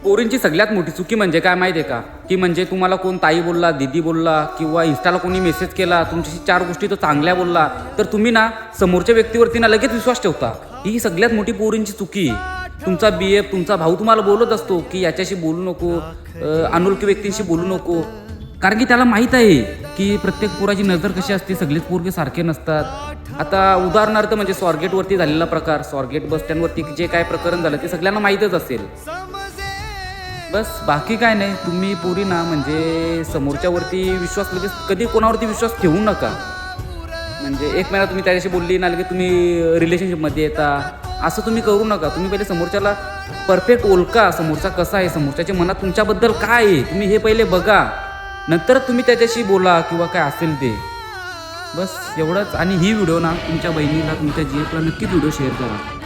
पोरींची सगळ्यात मोठी चुकी म्हणजे काय माहिती आहे का, की म्हणजे तुम्हाला कोण ताई बोलला, दीदी बोलला किंवा इन्स्टाला कोणी मेसेज केला, तुमच्याशी 4 गोष्टी तो चांगल्या बोलला, तर तुम्ही ना समोरच्या व्यक्तीवरती ना लगेच विश्वास ठेवता. ही सगळ्यात मोठी पोरींची चुकी आहे. तुमचा BF, तुमचा भाऊ तुम्हाला बोलत असतो की याच्याशी बोलू नको, अनोळखी व्यक्तींशी बोलू नको, कारण की त्याला माहीत आहे की प्रत्येक पोराची नजर कशी असते, सगळेच पोरगे सारखे नसतात. आता उदाहरणार्थ म्हणजे स्वारगेटवरती झालेला प्रकार, स्वारगेट बस स्टँडवरती जे काय प्रकरण झालं ते सगळ्यांना माहीतच असेल. बस बाकी काय नाही. तुम्ही पोरी ना म्हणजे समोरच्यावरती विश्वास लगेच कधी कोणावरती विश्वास ठेवू नका. म्हणजे एक महिना तुम्ही त्याच्याशी बोलली ना लगेच तुम्ही रिलेशनशिपमध्ये येता, असं तुम्ही करू नका. तुम्ही पहिले समोरच्याला परफेक्ट ओळखा, समोरचा कसा आहे, समोरच्याच्या मनात तुमच्याबद्दल काय आहे, तुम्ही हे पहिले बघा, नंतर तुम्ही त्याच्याशी बोला किंवा काय असेल ते. बस एवढंच. आणि ही व्हिडिओ ना तुमच्या बहिणीला, तुमच्या GF ला नक्कीच व्हिडिओ शेअर करा.